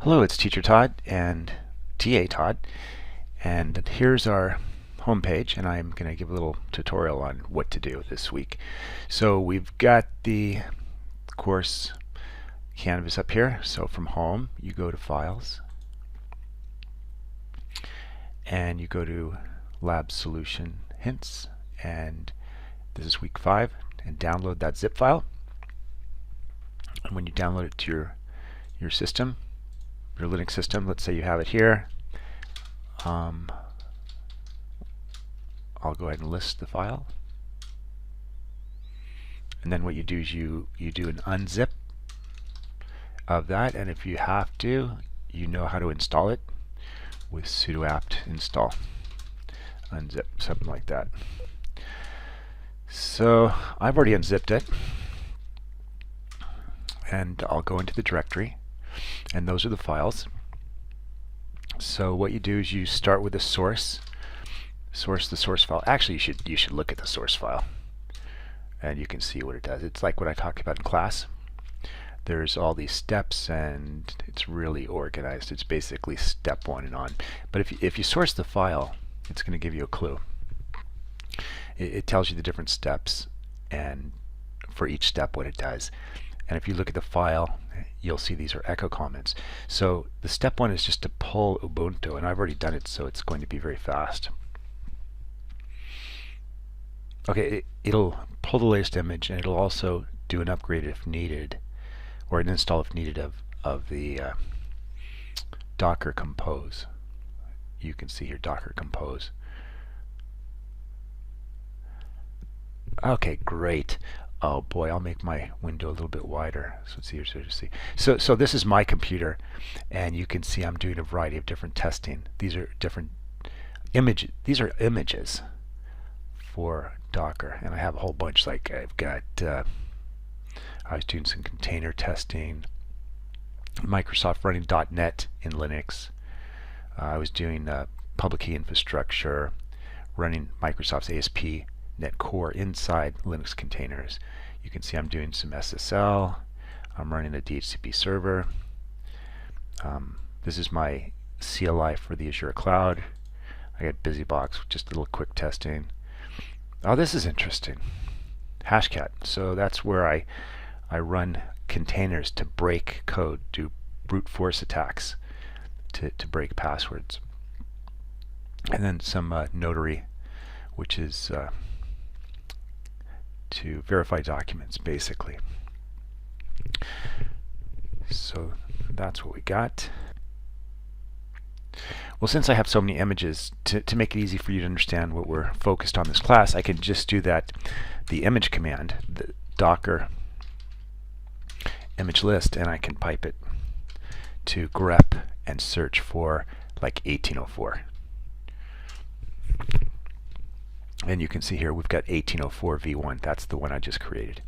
Hello, it's Teacher Todd and TA Todd, and here's our home page, and I'm going to give a little tutorial on what to do this week. So we've got the course canvas up here. So from home, you go to Files, and you go to Lab Solution Hints, and this is week 5, and download that zip file. And when you download it to your system, your Linux system, let's say you have it here. I'll go ahead and list the file. And then what you do is you do an unzip of that, and if you have to, you know how to install it with sudo apt install unzip, something like that. So I've already unzipped it, and I'll go into the directory, and those are the files. So what you do is you start with the source file. Actually, you should look at the source file, and you can see what it does. It's like what I talked about in class. There's all these steps, and it's really organized. It's basically step 1 and on. But if you source the file, it's going to give you a clue. It tells you the different steps, and for each step what it does. And if you look at the file, you'll see these are echo comments. So the step 1 is just to pull Ubuntu, and I've already done it, so it's going to be very fast. Okay, it'll pull the latest image, and it'll also do an upgrade if needed, or an install if needed of the Docker Compose. You can see here Docker Compose. Okay, great. Oh boy, I'll make my window a little bit wider so it's easier to see. So this is my computer, and you can see I'm doing a variety of different testing. These are different images. These are images for Docker, and I have a whole bunch. Like I've got, I was doing some container testing, Microsoft running .NET in Linux. I was doing public key infrastructure, running Microsoft's ASP.NET Core inside Linux containers. You can see I'm doing some SSL. I'm running a DHCP server. This is my CLI for the Azure Cloud. I got BusyBox, just a little quick testing. Oh, this is interesting. Hashcat. So that's where I run containers to break code, do brute force attacks to break passwords. And then some Notary, which is to verify documents, basically. So that's what we got. Well, since I have so many images, to make it easy for you to understand what we're focused on this class, I can just do the image command, the docker image list, and I can pipe it to grep and search for like 1804. And you can see here we've got 1804 v1. That's the one I just created.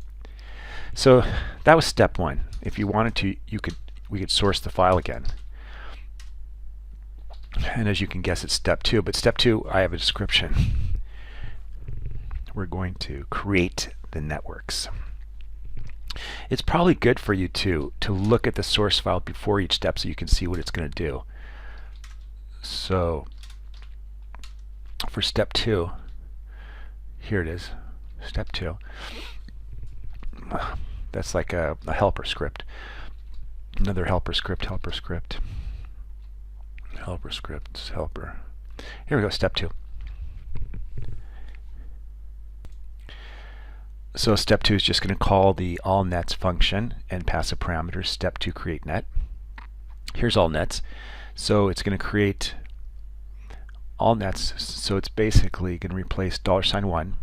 So that was step 1. If you wanted to, we could source the file again. And as you can guess, it's step 2. But step 2, I have a description. We're going to create the networks. It's probably good for you to look at the source file before each step so you can see what it's going to do. So for step 2, here it is, step 2. That's like a helper script. Another helper script, helper script. Helper scripts, helper. Here we go, step 2. So step 2 is just going to call the allnets function and pass a parameter. Step 2, create net. Here's allnets. So it's going to create allnets. So it's basically going to replace $1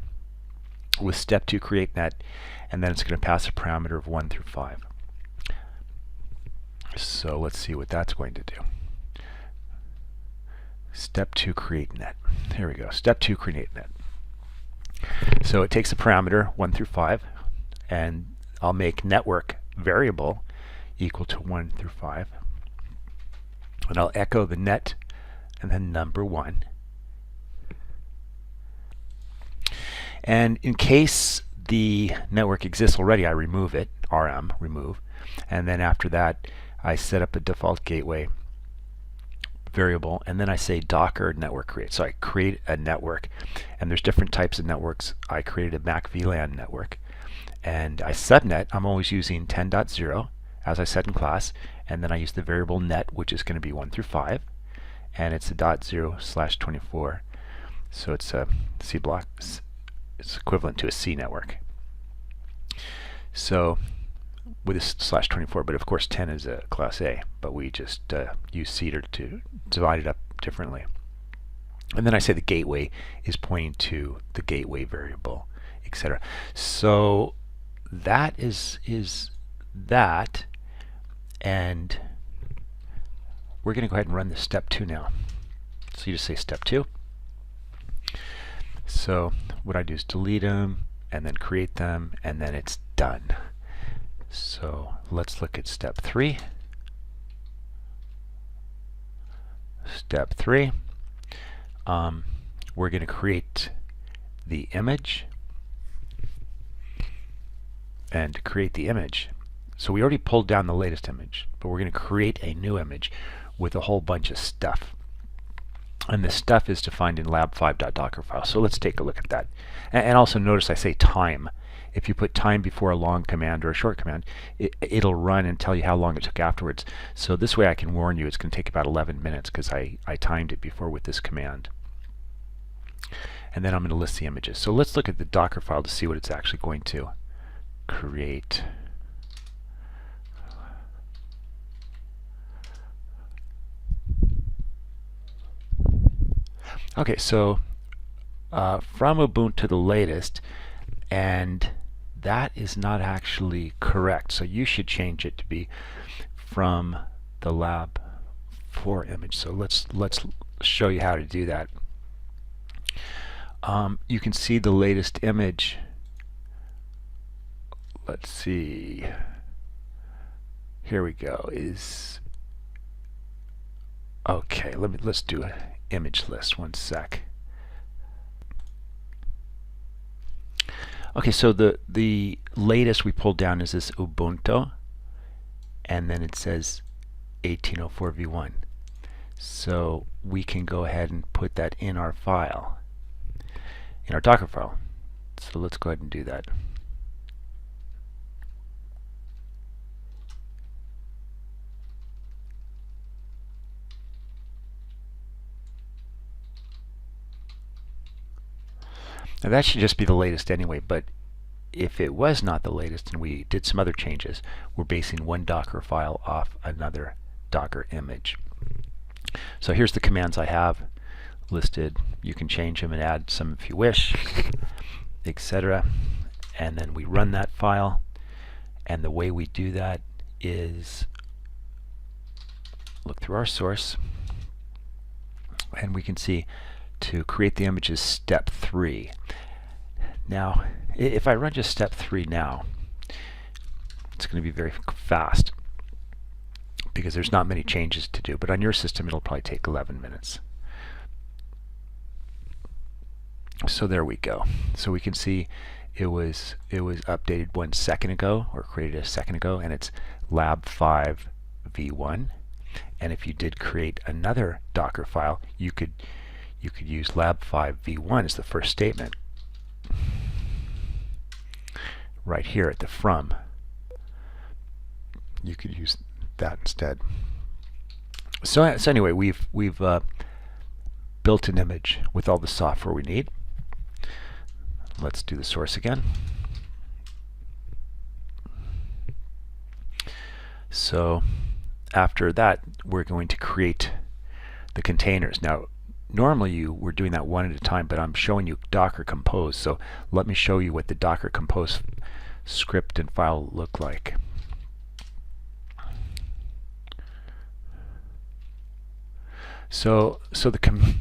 with step 2, create net, and then it's going to pass a parameter of 1 through 5. So let's see what that's going to do. Step 2, create net. Here we go. Step 2, create net. So it takes a parameter 1 through 5, and I'll make network variable equal to 1 through 5, and I'll echo the net and then number 1. And in case the network exists already, I remove it, rm, remove, and then after that I set up a default gateway variable, and then I say Docker network create. So I create a network, and there's different types of networks. I created a Mac VLAN network, and I subnet. I'm always using 10.0 as I said in class, and then I use the variable net, which is going to be 1 through 5, and it's a .0/24. So it's a C block. It's equivalent to a C network. So with a /24, but of course 10 is a class A, but we just use C to divide it up differently. And then I say the gateway is pointing to the gateway variable, etc. So that is that, and we're going to go ahead and run the step 2 now. So you just say step 2. So what I do is delete them and then create them, and then it's done. So let's look at step 3. Step 3, we're going to create the image. And to create the image, so we already pulled down the latest image, but we're going to create a new image with a whole bunch of stuff. And this stuff is defined in lab5.docker file. So let's take a look at that. And also notice I say time. If you put time before a long command or a short command, it'll run and tell you how long it took afterwards. So this way I can warn you it's going to take about 11 minutes because I timed it before with this command. And then I'm going to list the images. So let's look at the Docker file to see what it's actually going to create. Okay, so from Ubuntu to the latest, and that is not actually correct. So you should change it to be from the Lab4 image. So let's show you how to do that. You can see the latest image. Let's see. Here we go. Is okay. Let's do an image list. One sec. Okay, so the latest we pulled down is this Ubuntu, and then it says 1804 v1. So we can go ahead and put that in our file, in our Docker file. So let's go ahead and do that. Now that should just be the latest anyway, but if it was not the latest and we did some other changes, we're basing one Docker file off another Docker image. So here's the commands I have listed. You can change them and add some if you wish, etc. And then we run that file, and the way we do that is look through our source, and we can see to create the image is step 3. Now, if I run just step 3 now, it's going to be very fast because there's not many changes to do, but on your system it'll probably take 11 minutes. So there we go. So we can see it was updated 1 second ago, or created a second ago, and it's Lab5 v1. And if you did create another Docker file, you could use Lab5 v1 as the first statement right here at the from. You could use that instead. So anyway, we've built an image with all the software we need. Let's do the source again. So after that, we're going to create the containers. Now, normally you were doing that one at a time, but I'm showing you Docker Compose. So let me show you what the Docker Compose script and file look like. So the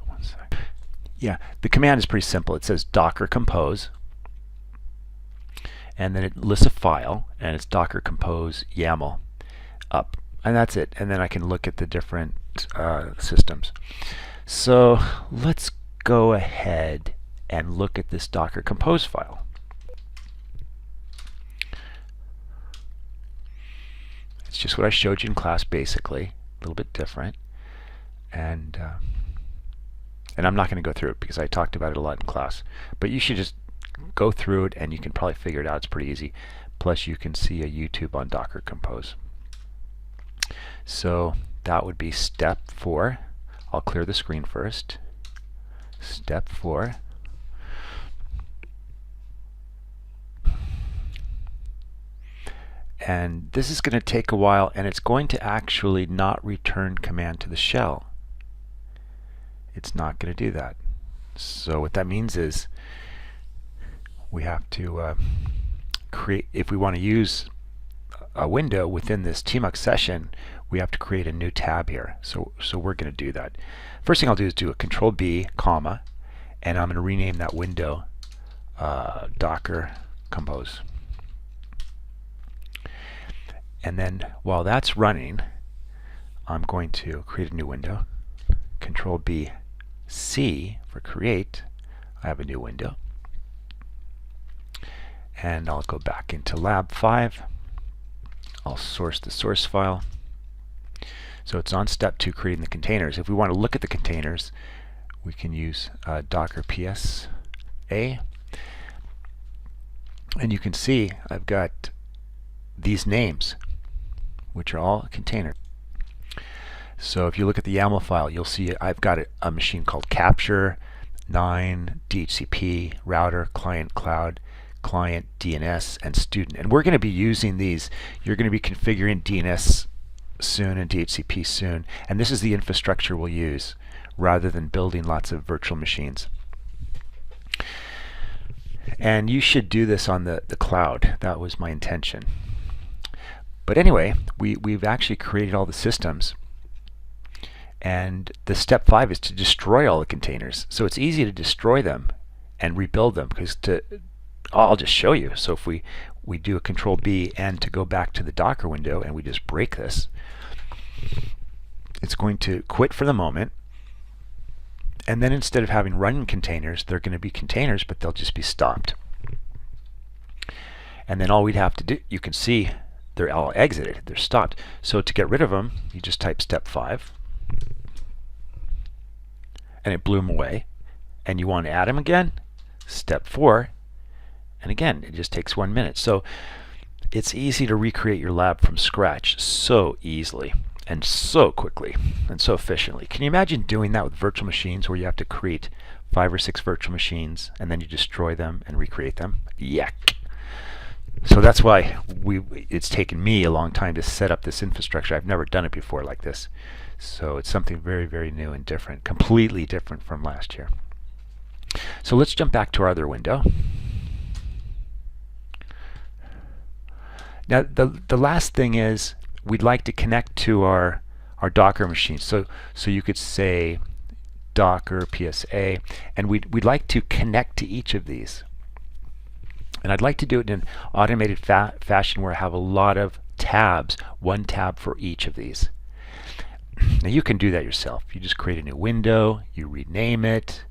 one sec. Yeah, the command is pretty simple. It says Docker Compose, and then it lists a file, and it's Docker Compose YAML up, and that's it. And then I can look at the different systems. So let's go ahead and look at this Docker Compose file. It's just what I showed you in class basically, a little bit different. And I'm not going to go through it because I talked about it a lot in class. But you should just go through it and you can probably figure it out. It's pretty easy. Plus you can see a YouTube on Docker Compose. So that would be step 4. I'll clear the screen first. Step 4. And this is going to take a while, and it's going to actually not return command to the shell. It's not going to do that. So what that means is we have to create, if we want to use a window within this tmux session, we have to create a new tab here. So we're going to do that. First thing I'll do is do a Control B, comma, and I'm going to rename that window Docker Compose. And then while that's running, I'm going to create a new window. Control B, C for create. I have a new window. And I'll go back into Lab5. I'll source the source file. So it's on step 2, creating the containers. If we want to look at the containers, we can use Docker PSA. And you can see I've got these names, which are all containers. So if you look at the YAML file, you'll see I've got a machine called capture, 9, DHCP, router, client cloud, client, DNS, and student. And we're going to be using these. You're going to be configuring DNS soon and DHCP soon. And this is the infrastructure we'll use rather than building lots of virtual machines. And you should do this on the cloud. That was my intention. But anyway, we've actually created all the systems. And the step 5 is to destroy all the containers. So it's easy to destroy them and rebuild them, because I'll just show you. So if we do a Control B and to go back to the Docker window and we just break this, it's going to quit for the moment. And then instead of having running containers, they're going to be containers, but they'll just be stopped. And then all we'd have to do, you can see they're all exited, they're stopped. So to get rid of them, you just type step 5. And it blew them away. And you want to add them again, step 4. And again, it just takes 1 minute. So it's easy to recreate your lab from scratch so easily and so quickly and so efficiently. Can you imagine doing that with virtual machines, where you have to create 5 or 6 virtual machines and then you destroy them and recreate them? Yuck. So that's why it's taken me a long time to set up this infrastructure. I've never done it before like this. So it's something very, very new and different, completely different from last year. So let's jump back to our other window. Now the last thing is we'd like to connect to our Docker machine. So you could say Docker PSA, and we'd like to connect to each of these. And I'd like to do it in an automated fashion where I have a lot of tabs, 1 tab for each of these. Now you can do that yourself. You just create a new window, you rename it,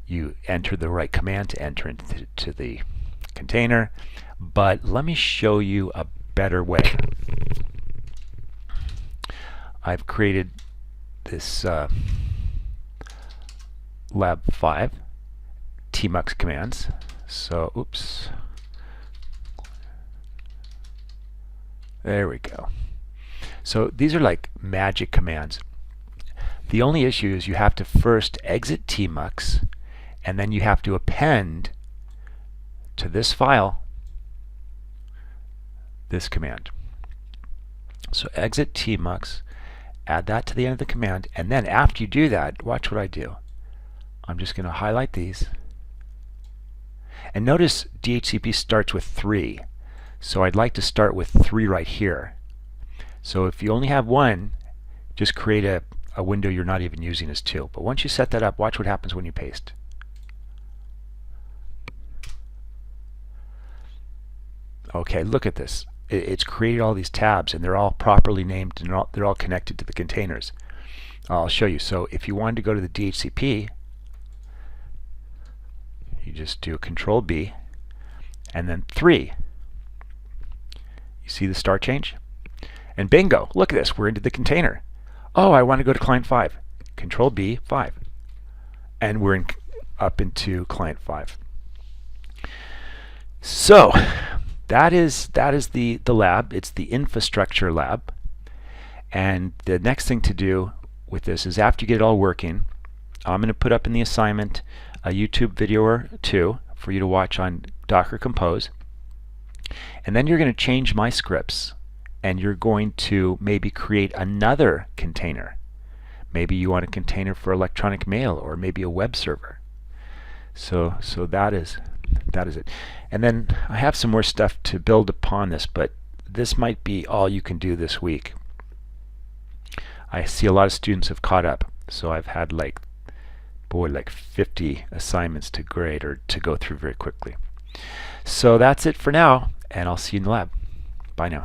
you enter the right command to enter into the container. But let me show you a better way. I've created this Lab5 tmux commands. So, oops. There we go. So these are like magic commands. The only issue is you have to first exit tmux, and then you have to append to this file this command. So exit tmux, add that to the end of the command, and then after you do that, watch what I do. I'm just going to highlight these. And notice DHCP starts with 3. So I'd like to start with 3 right here. So if you only have 1, just create a window you're not even using as 2. But once you set that up, watch what happens when you paste. Okay, look at this. It's created all these tabs, and they're all properly named, and they're all connected to the containers. I'll show you. So if you wanted to go to the DHCP, you just do a Control B and then 3. You see the star change? And bingo, look at this, we're into the container. Oh, I want to go to client 5. Control B, 5. And we're up into client 5. So that is the lab. It's the infrastructure lab. And the next thing to do with this is, after you get it all working, I'm going to put up in the assignment a YouTube video or two for you to watch on Docker Compose. And then you're going to change my scripts, and you're going to maybe create another container. Maybe you want a container for electronic mail, or maybe a web server. So that is it. And then I have some more stuff to build upon this, but this might be all you can do this week. I see a lot of students have caught up, so I've had like 50 assignments to grade or to go through very quickly. So that's it for now, and I'll see you in the lab. Bye now.